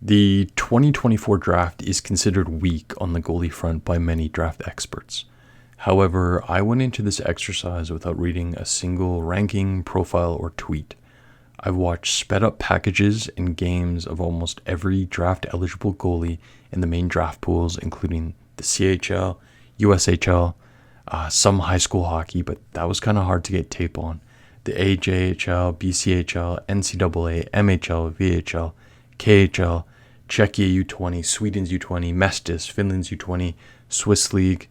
The 2024 draft is considered weak on the goalie front by many draft experts. However, I went into this exercise without reading a single ranking, profile, or tweet. I've watched sped up packages and games of almost every draft eligible goalie in the main draft pools, including the CHL, USHL, some high school hockey, but that was kind of hard to get tape on, the AJHL, BCHL, NCAA, MHL, VHL, KHL, Czechia U20, Sweden's U20, Mestis, Finland's U20, Swiss League,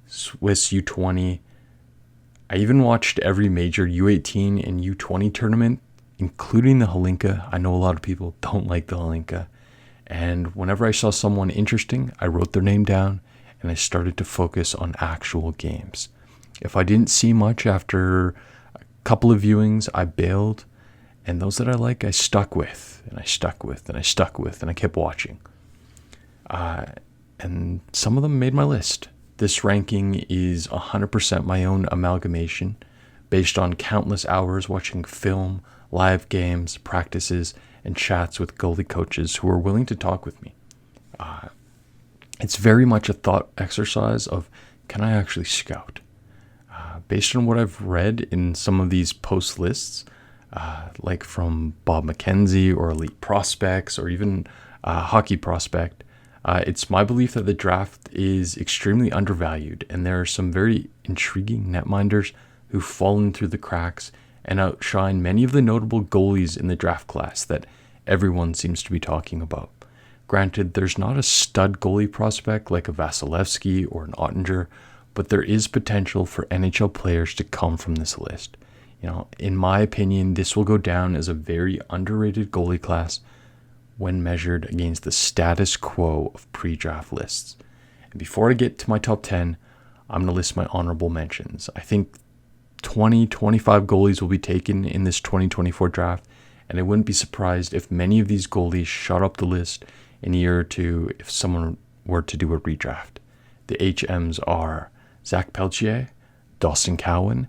Swiss U20. I even watched every major U18 and U20 tournament, including the Hlinka. I know a lot of people don't like the Hlinka. And whenever I saw someone interesting, I wrote their name down and I started to focus on actual games. If I didn't see much after a couple of viewings, I bailed. And those that I like, I stuck with, and I stuck with, and I stuck with, and I kept watching. And some of them made my list. This ranking is 100% my own amalgamation, based on countless hours watching film, live games, practices, and chats with goalie coaches who are willing to talk with me. It's very much a thought exercise of, can I actually scout? Based on what I've read in some of these post lists, like from Bob McKenzie or Elite Prospects or even Hockey Prospect, it's my belief that the draft is extremely undervalued, and there are some very intriguing netminders who've fallen through the cracks and outshine many of the notable goalies in the draft class that everyone seems to be talking about. Granted, there's not a stud goalie prospect like a Vasilevsky or an Ottinger, but there is potential for NHL players to come from this list. In my opinion, this will go down as a very underrated goalie class when measured against the status quo of pre-draft lists. And before I get to my top 10, I'm going to list my honorable mentions. I think 25 goalies will be taken in this 2024 draft, and I wouldn't be surprised if many of these goalies shot up the list in a year or two if someone were to do a redraft. The HMs are Zack Pelletier, Dawson Cowan,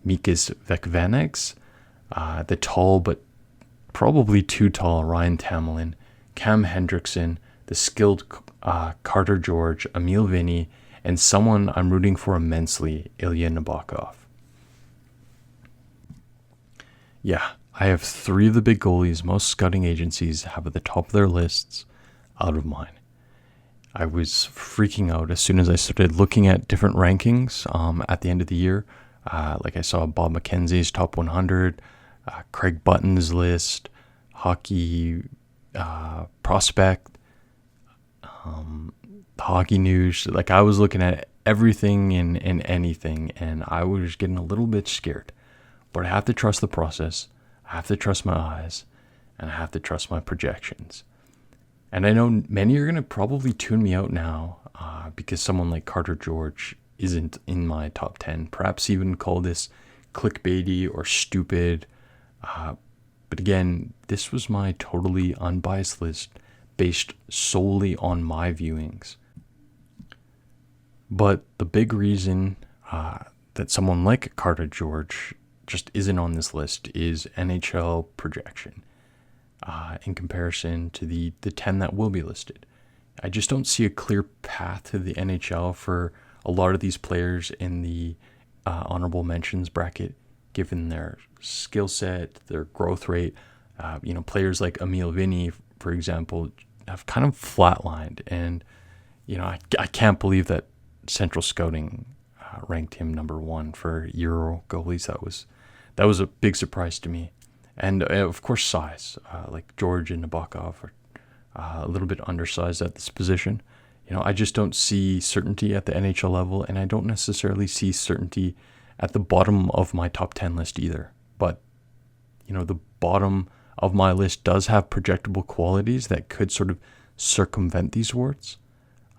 Mikus Vecvanags, the tall but probably too tall Ryan Tamelin, Cam Hendrickson, the skilled Carter George, Eemil Vinni, and someone I'm rooting for immensely, Ilya Nabokov. Yeah, I have 3 of the big goalies most scouting agencies have at the top of their lists out of mine. I was freaking out as soon as I started looking at different rankings at the end of the year. Like I saw Bob McKenzie's top 100, Craig Button's list, Hockey Prospect, Hockey News. Like, I was looking at everything and anything, and I was getting a little bit scared. But I have to trust the process. I have to trust my eyes, and I have to trust my projections. And I know many are going to probably tune me out now because someone like Carter George isn't in my top 10. Perhaps even call this clickbaity or stupid. But again, this was my totally unbiased list based solely on my viewings. But the big reason that someone like Carter George just isn't on this list is NHL projection in comparison to the 10 that will be listed. I just don't see a clear path to the NHL for a lot of these players in the honorable mentions bracket, given their skill set, their growth rate. Players like Eemil Vinni, for example, have kind of flatlined. And, I can't believe that Central Scouting ranked him number 1 for Euro goalies. That was a big surprise to me. And of course, size, like George and Nabokov are a little bit undersized at this position. I just don't see certainty at the NHL level, and I don't necessarily see certainty at the bottom of my top 10 list either. But, the bottom of my list does have projectable qualities that could sort of circumvent these words.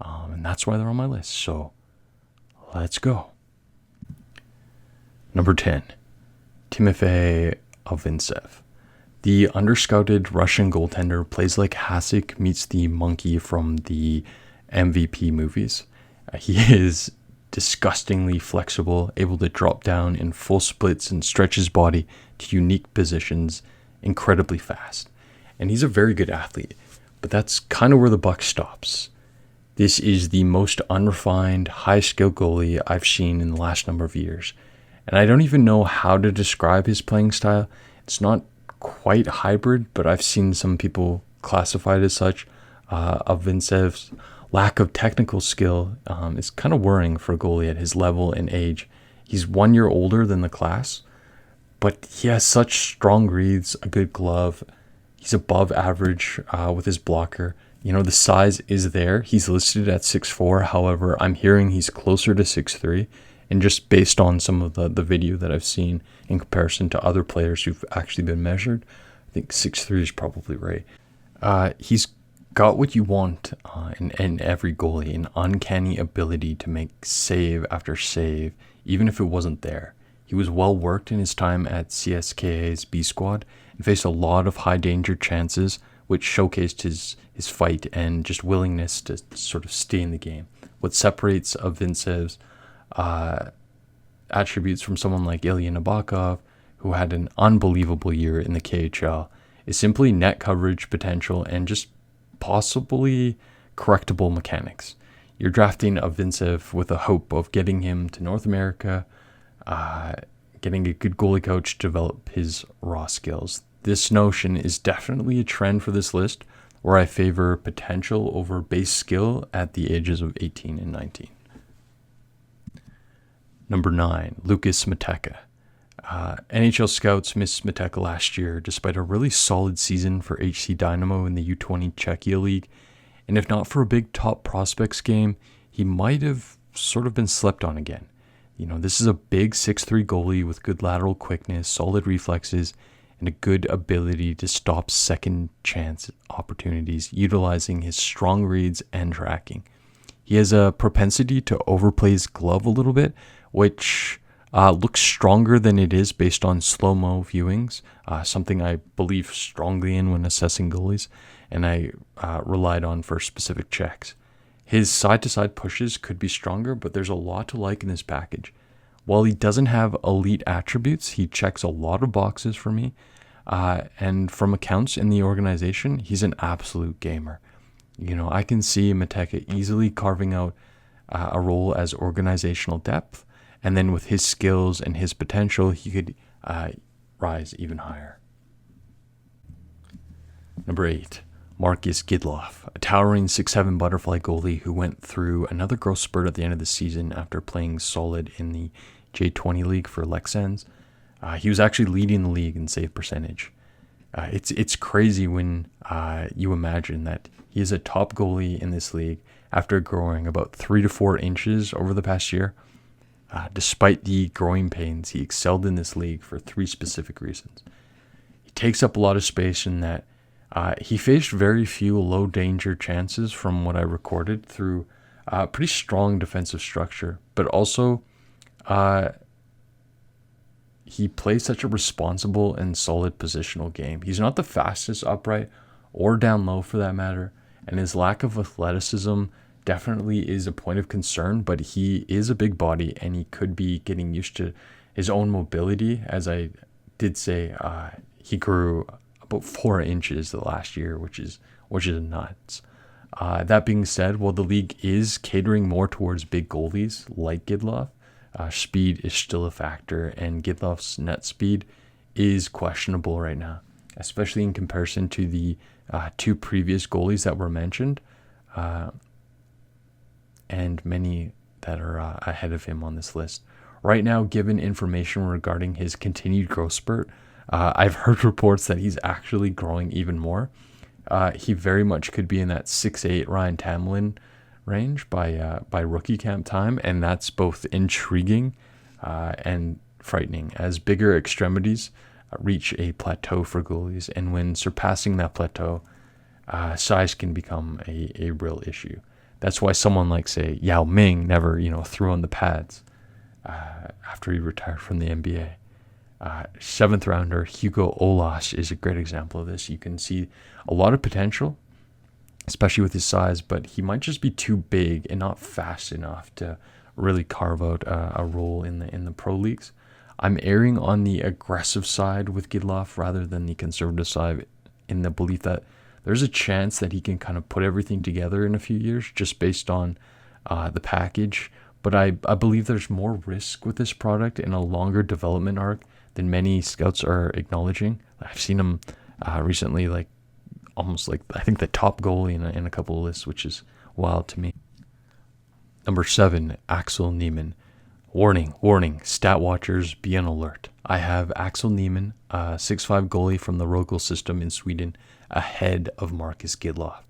And that's why they're on my list. So let's go. Number 10, Timofei Obvintsev. The underscouted Russian goaltender plays like Hasek meets the monkey from the MVP movies. He is disgustingly flexible, able to drop down in full splits and stretch his body to unique positions incredibly fast. And he's a very good athlete, but that's kind of where the buck stops. This is the most unrefined, high-skill goalie I've seen in the last number of years, and I don't even know how to describe his playing style. It's not quite hybrid, but I've seen some people classify it as such. Obvintsev's lack of technical skill is kind of worrying for a goalie at his level and age. He's 1 year older than the class, but he has such strong reads, a good glove. He's above average with his blocker. The size is there. He's listed at 6'4". However, I'm hearing he's closer to 6'3". And just based on some of the video that I've seen in comparison to other players who've actually been measured, I think 6'3" is probably right. He's got what you want in every goalie, an uncanny ability to make save after save, even if it wasn't there. He was well worked in his time at CSKA's B squad and faced a lot of high danger chances, which showcased his fight and just willingness to sort of stay in the game. What separates Obvintsev's attributes from someone like Ilya Nabokov, who had an unbelievable year in the KHL, is simply net coverage potential and just possibly correctable mechanics. You're drafting Obvintsev with a hope of getting him to North America, getting a good goalie coach to develop his raw skills. This notion is definitely a trend for this list, where I favor potential over base skill at the ages of 18 and 19. Number 9, Lukas Matecha. NHL scouts missed Matecha last year despite a really solid season for HC Dynamo in the U20 Czechia League, and if not for a big top prospects game, he might have sort of been slept on again. This is a big 6'3" goalie with good lateral quickness, solid reflexes, and a good ability to stop second chance opportunities, utilizing his strong reads and tracking. He has a propensity to overplay his glove a little bit, which looks stronger than it is based on slow-mo viewings, something I believe strongly in when assessing goalies, and I relied on for specific checks. His side-to-side pushes could be stronger, but there's a lot to like in this package. While he doesn't have elite attributes, he checks a lot of boxes for me, and from accounts in the organization, he's an absolute gamer. I can see Matecha easily carving out a role as organizational depth, and then with his skills and his potential, he could rise even higher. Number 8, Marcus Gidlof, a towering 6'7" butterfly goalie who went through another growth spurt at the end of the season after playing solid in the J20 league for Lexens. He was actually leading the league in save percentage. It's crazy when you imagine that he is a top goalie in this league after growing about 3 to 4 inches over the past year. Despite the growing pains, he excelled in this league for 3 specific reasons. He takes up a lot of space in that he faced very few low-danger chances from what I recorded through pretty strong defensive structure, but also he plays such a responsible and solid positional game. He's not the fastest upright or down low for that matter, and his lack of athleticism definitely is a point of concern, but he is a big body and he could be getting used to his own mobility. As I did say, he grew about 4 inches the last year, which is nuts. That being said, while the league is catering more towards big goalies like Gidlof, speed is still a factor, and Gidlof's net speed is questionable right now, especially in comparison to the 2 previous goalies that were mentioned, and many that are ahead of him on this list. Right now, given information regarding his continued growth spurt, I've heard reports that he's actually growing even more. He very much could be in that 6'8" Ryan Tamelin range by rookie camp time, and that's both intriguing and frightening, as bigger extremities reach a plateau for goalies, and when surpassing that plateau, size can become a real issue. That's why someone like, say, Yao Ming never threw on the pads after he retired from the NBA. 7th rounder Hugo Olas is a great example of this. You can see a lot of potential, especially with his size, but he might just be too big and not fast enough to really carve out a role in the pro leagues. I'm erring on the aggressive side with Gidlof rather than the conservative side, in the belief that there's a chance that he can kind of put everything together in a few years just based on the package. But I believe there's more risk with this product and a longer development arc than many scouts are acknowledging. I've seen him recently, like almost like I think the top goalie in a couple of lists, which is wild to me. Number 7, Axel Nyman. Warning, warning, stat watchers, be on alert. I have Axel Nyman, 6'5" goalie from the Rogel system in Sweden, ahead of Marcus Gidlof.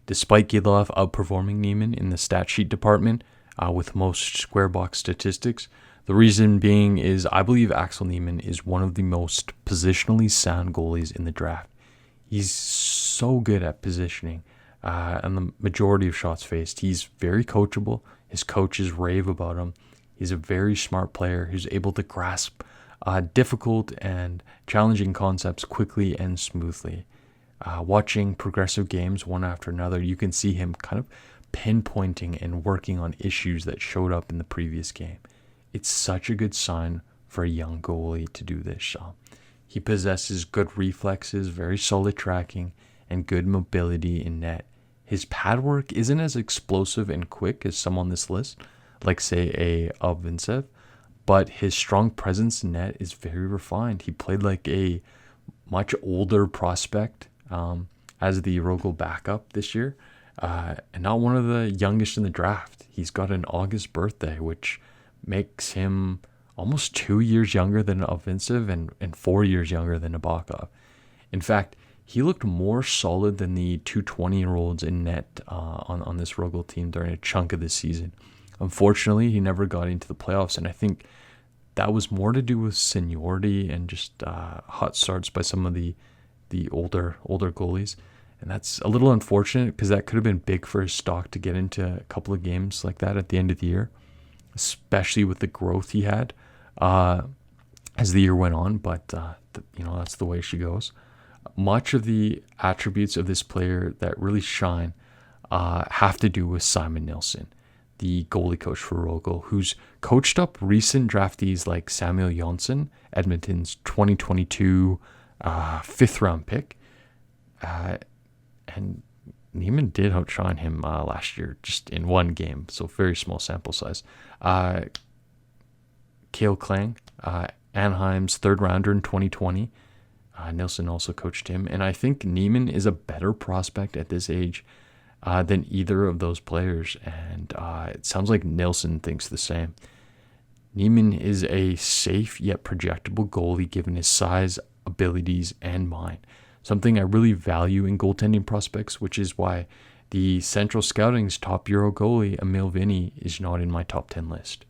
Despite Gidlof outperforming Nyman in the stat sheet department with most square box statistics, the reason being is I believe Axel Nyman is one of the most positionally sound goalies in the draft. He's so good at positioning and the majority of shots faced. He's very coachable. His coaches rave about him. He's a very smart player who's able to grasp difficult and challenging concepts quickly and smoothly. Watching progressive games one after another, you can see him kind of pinpointing and working on issues that showed up in the previous game. It's such a good sign for a young goalie to do this. He possesses good reflexes, very solid tracking, and good mobility in net. His pad work isn't as explosive and quick as some on this list, like say a Obvintsev, but his strong presence in net is very refined. He played like a much older prospect as the Rogel backup this year, and not one of the youngest in the draft. He's got an August birthday, which makes him almost 2 years younger than Obvintsev and 4 years younger than Nabokov. In fact, he looked more solid than the 220-year-olds in net on this Rogel team during a chunk of this season. Unfortunately, he never got into the playoffs, and I think that was more to do with seniority and just hot starts by some of the older goalies. And that's a little unfortunate because that could have been big for his stock to get into a couple of games like that at the end of the year, especially with the growth he had as the year went on. But, that's the way she goes. Much of the attributes of this player that really shine have to do with Simon Nilsson, the goalie coach for Rogel, who's coached up recent draftees like Samuel Jonsson, Edmonton's 2022 fifth-round pick. And Nyman did outshine him last year, just in one game, so very small sample size. Kale Klang, Anaheim's third-rounder in 2020. Nilsson also coached him, and I think Nyman is a better prospect at this age than either of those players, and it sounds like Nilsson thinks the same. Nyman is a safe yet projectable goalie given his size, abilities, and mind, something I really value in goaltending prospects, which is why the Central Scouting's top Euro goalie, Eemil Vinni, is not in my top 10 list.